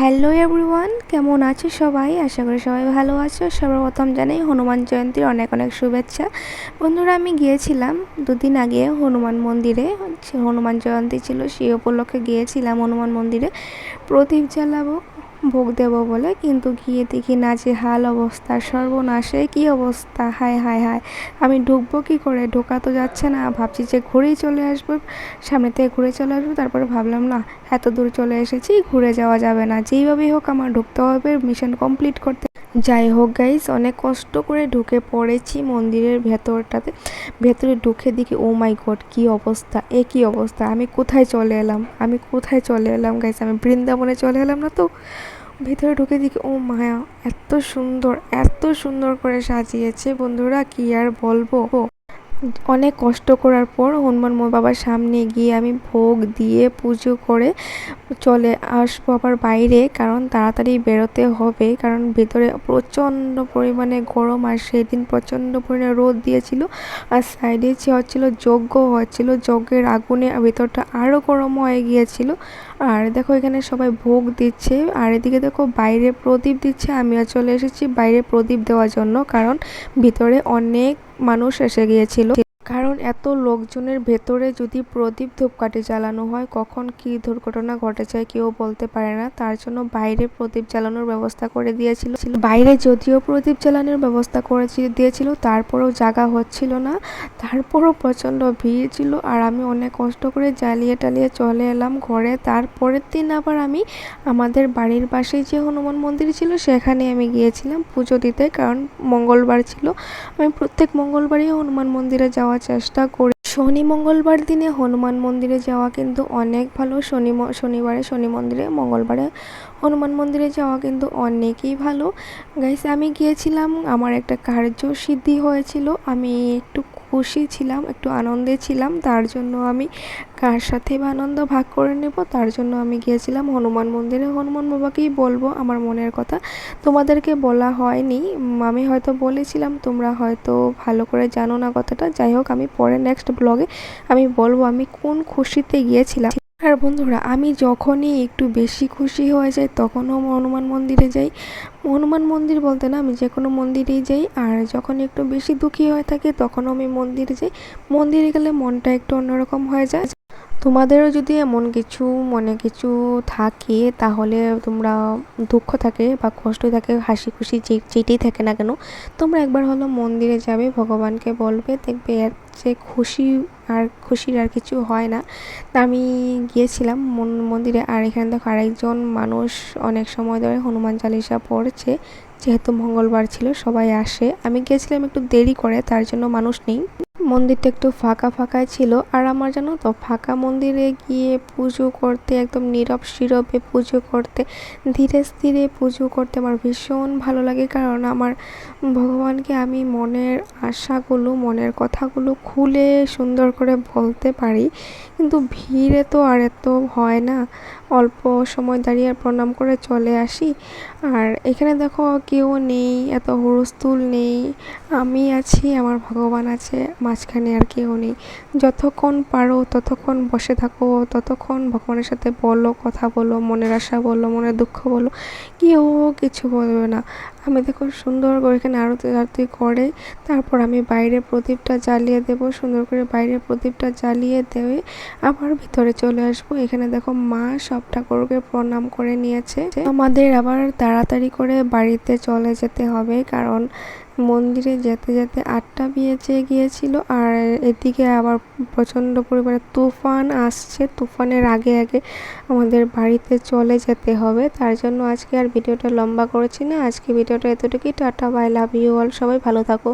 Hello everyone, কেমন আছো সবাই? আশা করি সবাই ভালো আছো। সর্বপ্রথম জানাই হনুমান জয়ন্তীর অনেক অনেক শুভেচ্ছা। বন্ধুরা, আমি গিয়েছিলাম দুদিন আগে হনুমান মন্দিরে। হনুমান জয়ন্তী ছিল, সেই উপলক্ষে গিয়েছিলাম হনুমান মন্দিরে প্রদীপ জ্বালাবো, ভোগ দেবো বলে। কিন্তু গিয়ে দেখি নাজেহাল অবস্থা, সর্বনাশে কি অবস্থা! হায় হায় হায়, আমি ঢুকবো কী করে? ঢোকা তো যাচ্ছে না। ভাবছি যে ঘুরেই চলে আসবো, সামনে থেকে ঘুরে চলে আসবো। তারপরে ভাবলাম না, এত দূর চলে এসেছি, ঘুরে যাওয়া যাবে না, যেইভাবেই হোক আমার ঢুকতে হবে মিশন কমপ্লিট করতে। যাই হোক গাইস, অনেক কষ্ট করে ঢুকে পড়েছি মন্দিরের ভেতরটাতে। ভেতরে ঢুকে দেখি ও মাই গড, কী অবস্থা! কী অবস্থা! আমি কোথায় চলে এলাম? গাইস, আমি বৃন্দাবনে চলে এলাম না তো? ভেতরে ঢুকে দেখি ও মায়া, এত সুন্দর, এত সুন্দর করে সাজিয়েছে বন্ধুরা, কি আর বলবো। অনেক কষ্ট করার পর হনুমান বাবার সামনে গিয়ে আমি ভোগ দিয়ে পুজো করে চলে আসবো আবার বাইরে, কারণ তাড়াতাড়ি বেরোতে হবে। কারণ ভেতরে প্রচণ্ড পরিমাণে গরম, আর সেদিন প্রচণ্ড পরিমাণে রোদ দিয়েছিল। আর সাইডে হচ্ছিল যজ্ঞ হচ্ছিল, যজ্ঞের আগুনে ভেতরটা আরও গরম হয়ে গিয়েছিল। আর দেখো এখানে সবাই ভোগ দিচ্ছে, আর এদিকে দেখো বাইরে প্রদীপ দিচ্ছে। আমিও চলে এসেছি বাইরে প্রদীপ দেওয়ার জন্য, কারণ ভিতরে অনেক মানুষ এসে গিয়েছিল। কারণ এত লোকজনের ভেতরে যদি প্রদীপ ধূপকাঠি জ্বালানো হয়, কখন কী দুর্ঘটনা ঘটে যায় কেউ বলতে পারে না। তার জন্য বাইরে প্রদীপ জ্বালানোর ব্যবস্থা করে দিয়েছিল। বাইরে যদিও প্রদীপ জ্বালানোর ব্যবস্থা করে দিয়েছিল, তারপরেও জায়গা হচ্ছিল না, তারপরও প্রচণ্ড ভিড় ছিল। আর আমি অনেক কষ্ট করে জ্বালিয়ে টালিয়ে চলে এলাম ঘরে। তারপরের দিন আবার আমি আমাদের বাড়ির পাশেই যে হনুমান মন্দির ছিল, সেখানে আমি গিয়েছিলাম পুজো দিতে, কারণ মঙ্গলবার ছিল। আমি প্রত্যেক মঙ্গলবারই হনুমান মন্দিরে যাওয়ার চেষ্টা করি। শনি মঙ্গলবার দিনে হনুমান মন্দিরে যাওয়া কিন্তু অনেক ভালো। শনিবারে শনি মন্দিরে, মঙ্গলবারে হনুমান মন্দিরে যাওয়া কিন্তু অনেকই ভালো। গাইস, আমি গিয়েছিলাম, আমার একটা কার্য সিদ্ধি হয়েছিল। আমি একটু খুশি ছিলাম, একটু আনন্দে ছিলাম। তার জন্য আমি কার সাথে বা আনন্দ ভাগ করে নেব, তার জন্য আমি গিয়েছিলাম হনুমান মন্দিরে। হনুমান বাবাকেই বলবো আমার মনের কথা, তোমাদেরকে বলা হয়নি। আমি হয়তো বলেছিলাম, তোমরা হয়তো ভালো করে জানো না কথাটা। যাই হোক, আমি পরে নেক্সট ব্লগে আমি বলবো আমি কোন খুশিতে গিয়েছিলাম। আর বন্ধুরা, আমি যখনই একটু বেশি খুশি হয়ে যাই তখনও হনুমান মন্দিরে যাই। হনুমান মন্দির বলতে না, আমি যে কোনো মন্দিরেই যাই। আর যখন একটু বেশি দুঃখী হয়ে থাকি তখনও আমি মন্দিরে যাই। মন্দিরে গেলে মনটা একটু অন্যরকম হয়ে যায়। তোমাদেরও যদি এমন কিছু মনে কিছু থাকে, তাহলে তোমরা দুঃখ থাকে বা কষ্ট থাকে, হাসি খুশি যেটাই থাকে না কেন, তোমরা একবার হলো মন্দিরে যাবে, ভগবানকে বলবে, দেখবে এর যে খুশির আর কিছু হয় না। তা আমি গিয়েছিলাম মন্দিরে। আর এখানে দেখো আরেকজন মানুষ অনেক সময় ধরে হনুমান চালিসা পড়ছে, যেহেতু মঙ্গলবার ছিল সবাই আসে। আমি গিয়েছিলাম একটু দেরি করে, তার জন্য মানুষ নেই, মন্দিরটা একটু ফাঁকা ফাঁকাই ছিল। আর আমার জানো তো, ফাঁকা মন্দিরে গিয়ে পুজো করতে, একদম নীরব শিরবে পুজো করতে, ধীরে স্থিরে পুজো করতে আমার ভীষণ ভালো লাগে। কারণ আমার ভগবানকে আমি মনের আশাগুলো, মনের কথাগুলো খুলে সুন্দর করে বলতে পারি। কিন্তু ভিড়ে তো আর এত হয় না, অল্প সময় দাঁড়িয়ে প্রণাম করে চলে আসি। আর এখানে দেখো কেউ নেই, এত হুলস্থুল নেই, আমি আছি, আমার ভগবান আছে মাঝখানে, আর কেউ নেই। যতক্ষণ পারো ততক্ষণ বসে থাকো, ততক্ষণ ভগবানের সাথে বলো, কথা বলো, মনের আশা বলো, মনের দুঃখ বলো, কেউ কিছু বলবে না। আমি দেখো সুন্দর করে এখানে আরতি করে তারপর আমি বাইরে প্রদীপটা জ্বালিয়ে দেবো। সুন্দর করে বাইরে প্রদীপটা জ্বালিয়ে দেবে আবার ভিতরে চলে আসবো। এখানে দেখো মা সব ঠাকুরকে প্রণাম করে নিয়েছে। আমাদের আবার তাড়াতাড়ি করে বাড়িতে চলে যেতে হবে, কারণ মন্দিরে যেতে যেতে 8টা বেজে গিয়েছিল। আর এদিকে আবার প্রচণ্ড পরিমাণে তুফান আসছে, তুফানের আগে আগে আমাদের বাড়িতে চলে যেতে হবে। তার জন্য আজকে আর ভিডিওটা লম্বা করেছি না, আজকে ভিডিওটা এতটুকুই। Tata, bye, love you all, সবাই ভালো থাকো।